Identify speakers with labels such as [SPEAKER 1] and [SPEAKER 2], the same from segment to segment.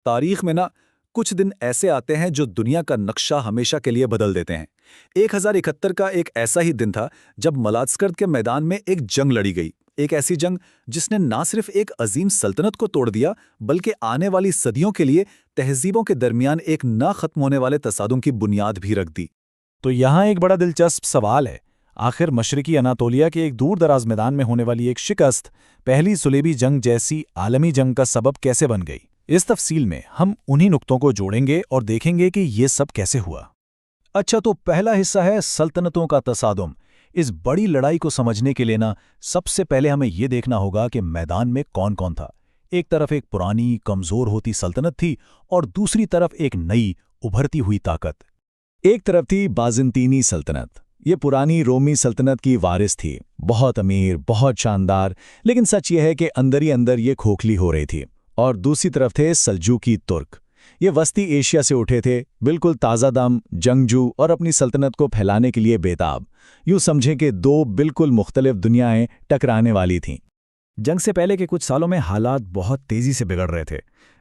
[SPEAKER 1] تاریخ میں کچھ دن ایسے آتے ہیں جو دنیا کا نقشہ ہمیشہ کے لیے بدل دیتے ہیں۔ 1071 کا ایک ایسا ہی دن تھا جب ملازکرد کے میدان میں ایک جنگ لڑی گئی، ایک ایسی جنگ جس نے نہ صرف ایک عظیم سلطنت کو توڑ دیا بلکہ آنے والی صدیوں کے لیے تہذیبوں کے درمیان ایک نہ ختم ہونے والے تصادم کی بنیاد بھی رکھ دی۔
[SPEAKER 2] تو یہاں ایک بڑا دلچسپ سوال ہے، آخر مشرقی اناطولیہ کے ایک دور دراز میدان میں ہونے والی ایک شکست پہلی صلیبی جنگ جیسی عالمی جنگ کا سبب کیسے بن گئی؟ اس تفصیل میں ہم انہی نقطوں کو جوڑیں گے اور دیکھیں گے کہ یہ سب کیسے ہوا۔
[SPEAKER 1] اچھا، تو پہلا حصہ ہے سلطنتوں کا تصادم۔ اس بڑی لڑائی کو سمجھنے کے لیے سب سے پہلے ہمیں یہ دیکھنا ہوگا کہ میدان میں کون کون تھا۔ ایک طرف ایک پرانی کمزور ہوتی سلطنت تھی اور دوسری طرف ایک نئی ابھرتی ہوئی طاقت۔ ایک طرف تھی بازنطینی سلطنت، یہ پرانی رومی سلطنت کی وارث تھی، بہت امیر، بہت شاندار، لیکن سچ یہ ہے کہ اندر ہی اندر یہ کھوکھلی ہو رہی تھی۔ اور دوسری طرف تھے سلجوقی ترک، یہ وسطی ایشیا سے اٹھے تھے، بالکل تازہ دم، جنگجو اور اپنی سلطنت کو پھیلانے کے لیے بےتاب۔ یوں سمجھیں کہ دو بالکل مختلف دنیایں ٹکرانے والی تھیں۔
[SPEAKER 2] جنگ سے پہلے کے کچھ سالوں میں حالات بہت تیزی سے بگڑ رہے تھے۔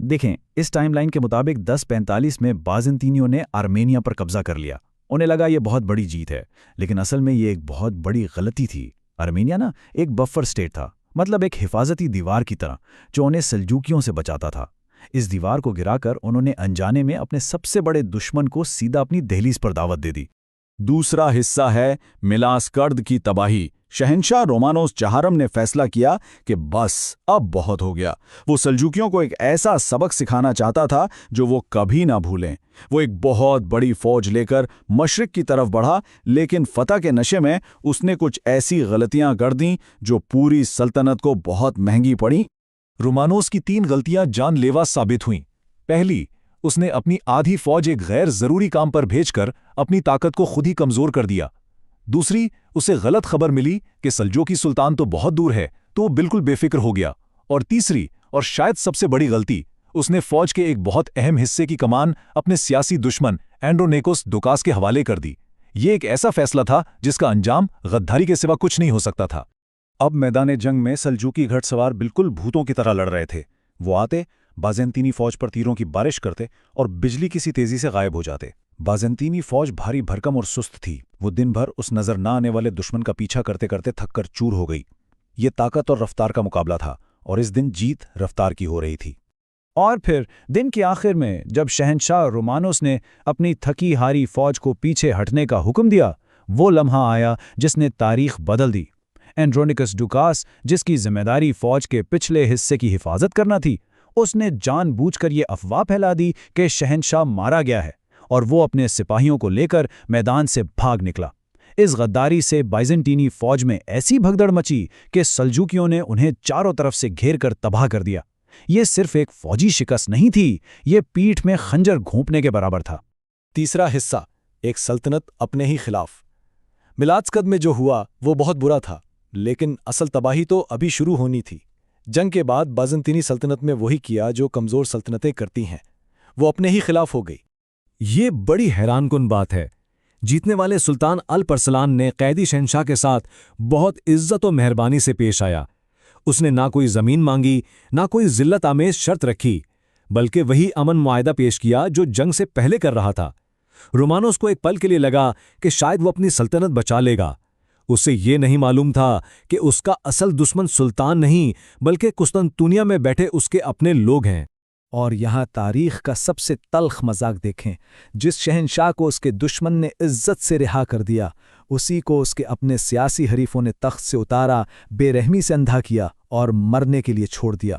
[SPEAKER 2] دیکھیں، اس ٹائم لائن کے مطابق 1045 میں بازنطینیوں نے آرمینیا پر قبضہ کر لیا۔ انہیں لگا یہ بہت بڑی جیت ہے، لیکن اصل میں یہ ایک بہت بڑی غلطی تھی۔ آرمینیا ایک بفر سٹیٹ تھا، مطلب ایک حفاظتی دیوار کی طرح جو انہیں سلجوکیوں سے بچاتا تھا۔ اس دیوار کو گرا کر انہوں نے انجانے میں اپنے سب سے بڑے دشمن کو سیدھا اپنی دہلیز پر دعوت دے دی۔
[SPEAKER 1] دوسرا حصہ ہے ملازکرد کی تباہی۔ شہنشاہ رومانوس چہارم نے فیصلہ کیا کہ بس اب بہت ہو گیا۔ وہ سلجوکیوں کو ایک ایسا سبق سکھانا چاہتا تھا جو وہ کبھی نہ بھولیں۔ وہ ایک بہت بڑی فوج لے کر مشرق کی طرف بڑھا، لیکن فتح کے نشے میں اس نے کچھ ایسی غلطیاں کر دیں جو پوری سلطنت کو بہت مہنگی پڑیں۔ رومانوس کی 3 غلطیاں جان لیوا ثابت ہوئیں۔ پہلی، اس نے اپنی آدھی فوج ایک غیر ضروری کام پر بھیج کر اپنی طاقت کو خود ہی کمزور کر دیا۔ دوسری، اسے غلط خبر ملی کہ سلجوقی سلطان تو بہت دور ہے، تو وہ بالکل بے فکر ہو گیا۔ اور تیسری، اور شاید سب سے بڑی غلطی، اس نے فوج کے ایک بہت اہم حصے کی کمان اپنے سیاسی دشمن اینڈرونیکوس ڈوکاس کے حوالے کر دی۔ یہ ایک ایسا فیصلہ تھا جس کا انجام غداری کے سوا کچھ نہیں ہو سکتا تھا۔ اب میدان جنگ میں سلجوقی گھڑ سوار بالکل بھوتوں کی طرح لڑ رہے تھے۔ وہ آتے، بازنطینی فوج پر تیروں کی بارش کرتے اور بجلی کسی تیزی سے غائب ہو جاتے۔ بازنطینی فوج بھاری بھرکم اور سست تھی۔ وہ دن بھر اس نظر نہ آنے والے دشمن کا پیچھا کرتے کرتے تھک کر چور ہو گئی۔ یہ طاقت اور رفتار کا مقابلہ تھا، اور اس دن جیت رفتار کی ہو رہی تھی۔
[SPEAKER 2] اور پھر دن کے آخر میں جب شہنشاہ رومانوس نے اپنی تھکی ہاری فوج کو پیچھے ہٹنے کا حکم دیا، وہ لمحہ آیا جس نے تاریخ بدل دی۔ اینڈرونیکس ڈوکاس، جس کی ذمہ داری فوج کے پچھلے حصے کی حفاظت کرنا تھی، اس نے جان بوجھ کر یہ افواہ پھیلا دی کہ شہنشاہ مارا گیا ہے، اور وہ اپنے سپاہیوں کو لے کر میدان سے بھاگ نکلا۔ اس غداری سے بائزنٹینی فوج میں ایسی بھگدڑ مچی کہ سلجوکیوں نے انہیں چاروں طرف سے گھیر کر تباہ کر دیا۔ یہ صرف ایک فوجی شکست نہیں تھی، یہ پیٹھ میں خنجر گھونپنے کے برابر تھا۔
[SPEAKER 1] تیسرا حصہ، ایک سلطنت اپنے ہی خلاف۔ ملازکرد میں جو ہوا وہ بہت برا تھا، لیکن اصل تباہی تو ابھی شروع ہونی تھی۔ جنگ کے بعد بازنطینی سلطنت میں وہی کیا جو کمزور سلطنتیں کرتی ہیں، وہ اپنے ہی خلاف ہو گئی۔
[SPEAKER 3] یہ بڑی حیران کن بات ہے۔ جیتنے والے سلطان الپرسلان نے قیدی شہنشاہ کے ساتھ بہت عزت و مہربانی سے پیش آیا۔ اس نے نہ کوئی زمین مانگی، نہ کوئی ذلت آمیز شرط رکھی، بلکہ وہی امن معاہدہ پیش کیا جو جنگ سے پہلے کر رہا تھا۔ رومانوس کو ایک پل کے لیے لگا کہ شاید وہ اپنی سلطنت بچا لے گا۔ اسے یہ نہیں معلوم تھا کہ اس کا اصل دشمن سلطان نہیں بلکہ قسطنطنیہ میں بیٹھے اس کے اپنے لوگ ہیں۔
[SPEAKER 2] اور یہاں تاریخ کا سب سے تلخ مذاق دیکھیں، جس شہنشاہ کو اس کے دشمن نے عزت سے رہا کر دیا، اسی کو اس کے اپنے سیاسی حریفوں نے تخت سے اتارا، بے رحمی سے اندھا کیا اور مرنے کے لیے چھوڑ دیا۔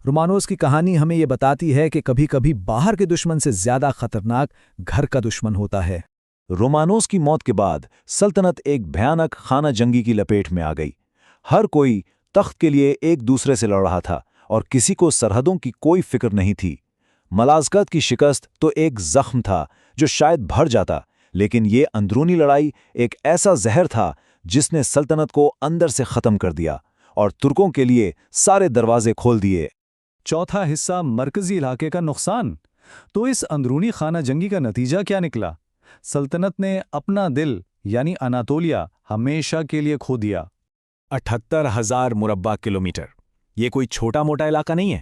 [SPEAKER 2] رومانوس کی کہانی ہمیں یہ بتاتی ہے کہ کبھی کبھی باہر کے دشمن سے زیادہ خطرناک گھر کا دشمن ہوتا ہے۔
[SPEAKER 1] رومانوس کی موت کے بعد سلطنت ایک بھیانک خانہ جنگی کی لپیٹ میں آ گئی۔ ہر کوئی تخت کے لیے ایک دوسرے سے لڑ رہا تھا اور کسی کو سرحدوں کی کوئی فکر نہیں تھی۔ ملازکرد کی شکست تو ایک زخم تھا جو شاید بھر جاتا، لیکن یہ اندرونی لڑائی ایک ایسا زہر تھا جس نے سلطنت کو اندر سے ختم کر دیا اور ترکوں کے لیے سارے دروازے کھول دیے۔
[SPEAKER 2] چوتھا حصہ، مرکزی علاقے کا نقصان۔ تو اس اندرونی خانہ جنگی کا نتیجہ کیا نکلا؟ سلطنت نے اپنا دل یعنی اناطولیہ ہمیشہ کے لیے کھو دیا۔
[SPEAKER 3] 78,000 مربع کلومیٹر، یہ کوئی چھوٹا موٹا علاقہ نہیں ہے۔